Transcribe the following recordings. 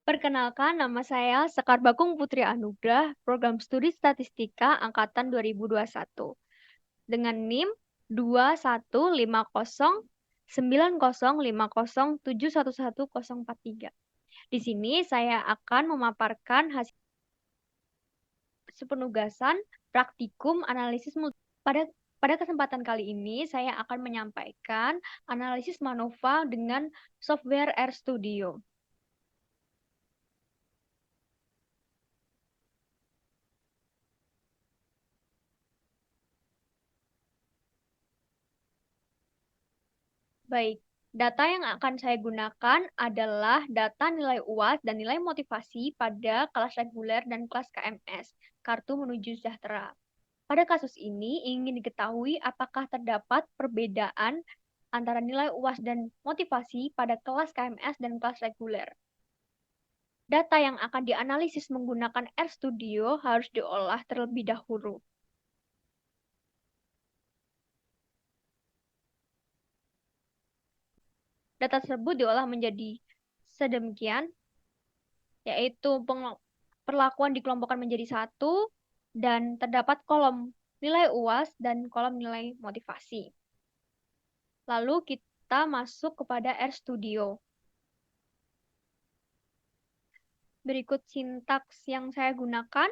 Perkenalkan, nama saya Sekar Bakung Putri Anugrah, Program Studi Statistika Angkatan 2021. Dengan NIM 2150905071143. Di sini saya akan memaparkan hasil penugasan praktikum analisis multi. Pada kesempatan kali ini, saya akan menyampaikan analisis MANOVA dengan software RStudio. Baik, data yang akan saya gunakan adalah data nilai UAS dan nilai motivasi pada kelas reguler dan kelas KMS, Kartu Menuju Sejahtera. Pada kasus ini ingin diketahui apakah terdapat perbedaan antara nilai UAS dan motivasi pada kelas KMS dan kelas reguler. Data yang akan dianalisis menggunakan RStudio harus diolah terlebih dahulu. Data tersebut diolah menjadi sedemikian, yaitu perlakuan dikelompokkan menjadi satu, dan terdapat kolom nilai UAS dan kolom nilai motivasi. Lalu kita masuk kepada RStudio. Berikut sintaks yang saya gunakan.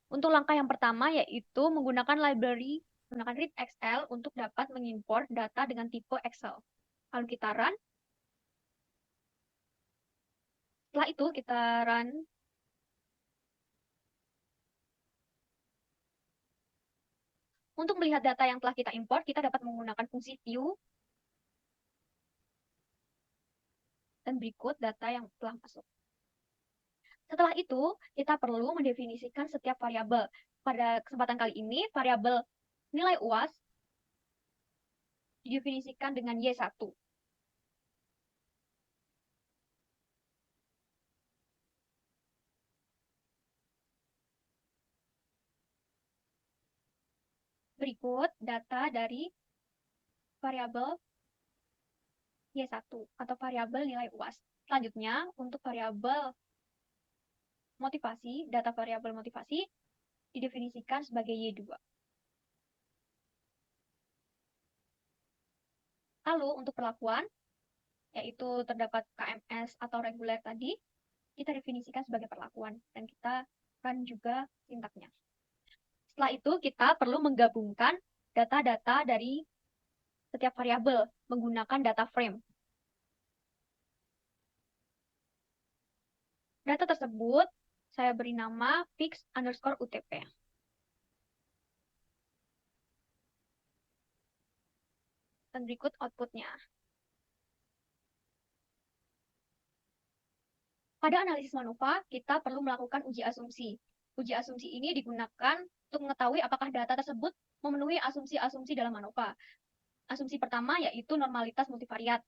Untuk langkah yang pertama yaitu menggunakan read Excel untuk dapat mengimport data dengan tipe Excel. Lalu kita run. Setelah itu kita run. Untuk melihat data yang telah kita import, kita dapat menggunakan fungsi view. Dan berikut data yang telah masuk. Setelah itu, kita perlu mendefinisikan setiap variabel. Pada kesempatan kali ini, variabel nilai UAS didefinisikan dengan Y1. Berikut data dari variabel Y1 atau variabel nilai UAS. Selanjutnya, untuk variabel motivasi, data variabel motivasi didefinisikan sebagai Y2. Lalu untuk perlakuan, yaitu terdapat KMS atau reguler tadi, kita definisikan sebagai perlakuan. Dan kita run juga sintaknya. Setelah itu, kita perlu menggabungkan data-data dari setiap variabel menggunakan data frame. Data tersebut saya beri nama fix_UTP. Dan berikut outputnya. Pada analisis MANOVA, kita perlu melakukan uji asumsi. Uji asumsi ini digunakan untuk mengetahui apakah data tersebut memenuhi asumsi-asumsi dalam MANOVA. Asumsi pertama yaitu normalitas multivariat.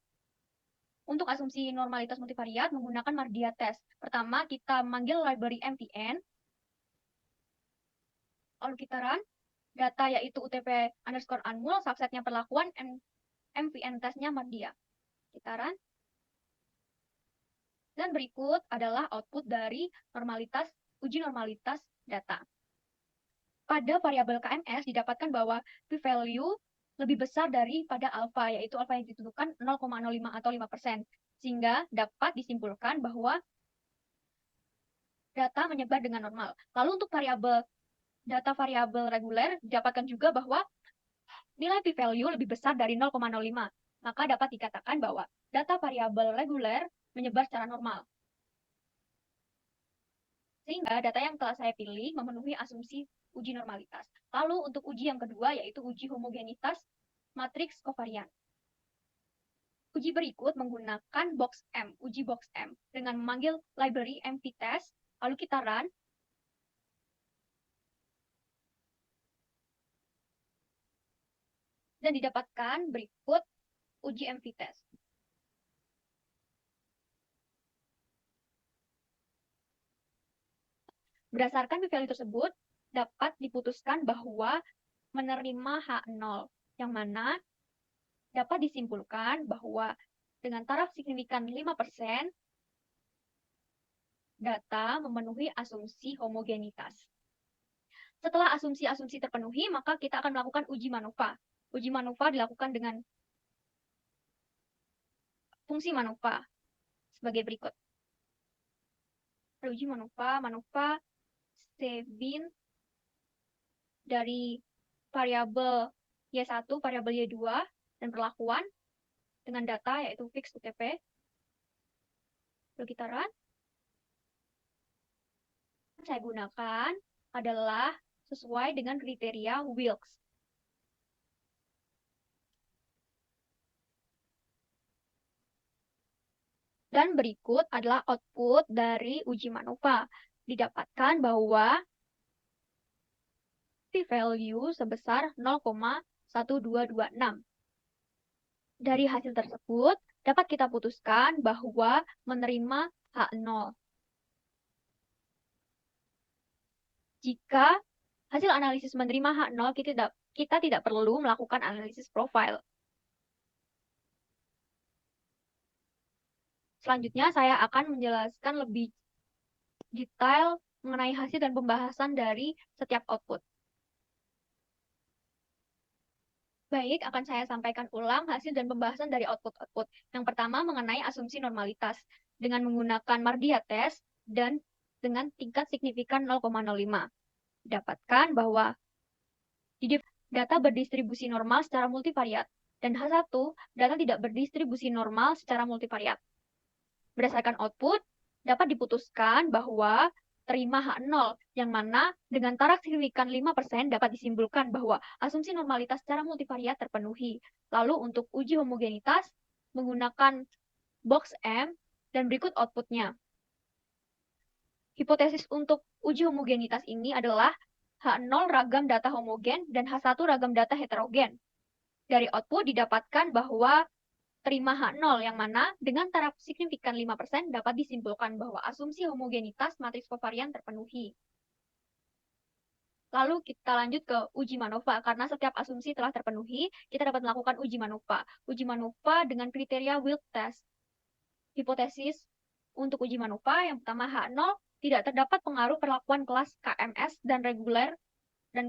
Untuk asumsi normalitas multivariat menggunakan Mardia test. Pertama, kita manggil library MVN. Lalu kita run. Data yaitu UTP_unmul, subsetnya perlakuan, MVN testnya Mardia. Kita run. Dan berikut adalah output dari uji normalitas data. Pada variabel KMS didapatkan bahwa p-value lebih besar daripada alfa, yaitu alfa yang ditentukan 0,05 atau 5%, sehingga dapat disimpulkan bahwa data menyebar dengan normal. Lalu untuk data variabel reguler didapatkan juga bahwa nilai p-value lebih besar dari 0,05, maka dapat dikatakan bahwa data variabel reguler menyebar secara normal. Sehingga data yang telah saya pilih memenuhi asumsi uji normalitas. Lalu untuk uji yang kedua yaitu uji homogenitas matriks kovarian. Uji berikut menggunakan uji box M dengan memanggil library mvtest, lalu kita run. Dan didapatkan berikut uji mvtest. Berdasarkan p-value tersebut, dapat diputuskan bahwa menerima H0, yang mana dapat disimpulkan bahwa dengan taraf signifikan 5%, data memenuhi asumsi homogenitas. Setelah asumsi-asumsi terpenuhi, maka kita akan melakukan uji MANOVA. Uji MANOVA dilakukan dengan fungsi MANOVA sebagai berikut. Uji MANOVA Sebin dari variabel Y1, variabel Y2, dan perlakuan dengan data yaitu fix UTP. Lalu kita run. Saya gunakan adalah sesuai dengan kriteria Wilks. Dan berikut adalah output dari uji MANOVA. Didapatkan bahwa p-value sebesar 0,1226. Dari hasil tersebut, dapat kita putuskan bahwa menerima H0. Jika hasil analisis menerima H0, kita tidak perlu melakukan analisis profil. Selanjutnya, saya akan menjelaskan lebih detail mengenai hasil dan pembahasan dari setiap output. Baik, akan saya sampaikan ulang hasil dan pembahasan dari output-output. Yang pertama mengenai asumsi normalitas. Dengan menggunakan Mardia test dan dengan tingkat signifikan 0,05. Dapatkan bahwa data berdistribusi normal secara multivariat. Dan H1, data tidak berdistribusi normal secara multivariat. Berdasarkan output, dapat diputuskan bahwa terima H0, yang mana dengan taraf signifikan 5% dapat disimpulkan bahwa asumsi normalitas secara multivariat terpenuhi. Lalu untuk uji homogenitas, menggunakan box M, dan berikut outputnya. Hipotesis untuk uji homogenitas ini adalah H0 ragam data homogen dan H1 ragam data heterogen. Dari output didapatkan bahwa terima H0, yang mana dengan taraf signifikan 5% dapat disimpulkan bahwa asumsi homogenitas matriks kovarian terpenuhi. Lalu kita lanjut ke uji MANOVA. Karena setiap asumsi telah terpenuhi, kita dapat melakukan uji MANOVA. Uji MANOVA dengan kriteria Wilks test. Hipotesis untuk uji MANOVA yang pertama H0, tidak terdapat pengaruh perlakuan kelas KMS dan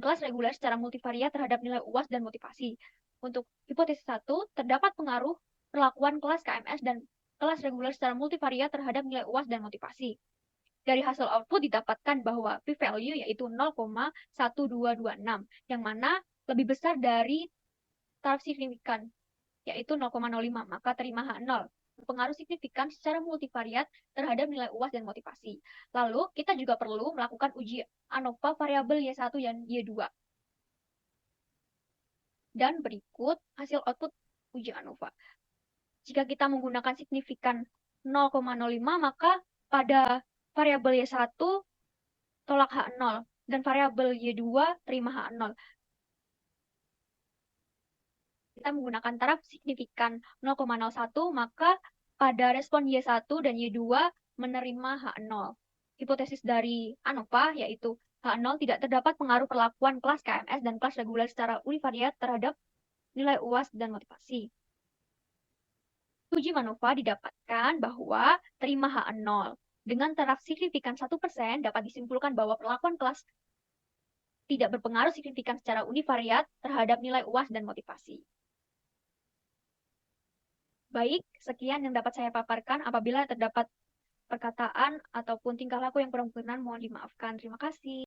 kelas reguler secara multivariat terhadap nilai UAS dan motivasi. Untuk hipotesis 1, terdapat pengaruh perlakuan kelas KMS dan kelas reguler secara multivariat terhadap nilai UAS dan motivasi. Dari hasil output didapatkan bahwa p-value yaitu 0,1226, yang mana lebih besar dari taraf signifikan, yaitu 0,05, maka terima H0. Berpengaruh signifikan secara multivariat terhadap nilai UAS dan motivasi. Lalu, kita juga perlu melakukan uji ANOVA variabel Y1 dan Y2. Dan berikut hasil output uji ANOVA. Jika kita menggunakan signifikan 0,05, maka pada variabel Y1 tolak H0 dan variabel Y2 terima H0. Kita menggunakan taraf signifikan 0,01, maka pada respon Y1 dan Y2 menerima H0. Hipotesis dari ANOVA yaitu H0 tidak terdapat pengaruh perlakuan kelas KMS dan kelas reguler secara univariat terhadap nilai UAS dan motivasi. Uji MANOVA didapatkan bahwa terima H0. Dengan taraf signifikan 1% dapat disimpulkan bahwa perlakuan kelas tidak berpengaruh signifikan secara univariat terhadap nilai UAS dan motivasi. Baik, sekian yang dapat saya paparkan. Apabila terdapat perkataan ataupun tingkah laku yang kurang berkenan, mohon dimaafkan. Terima kasih.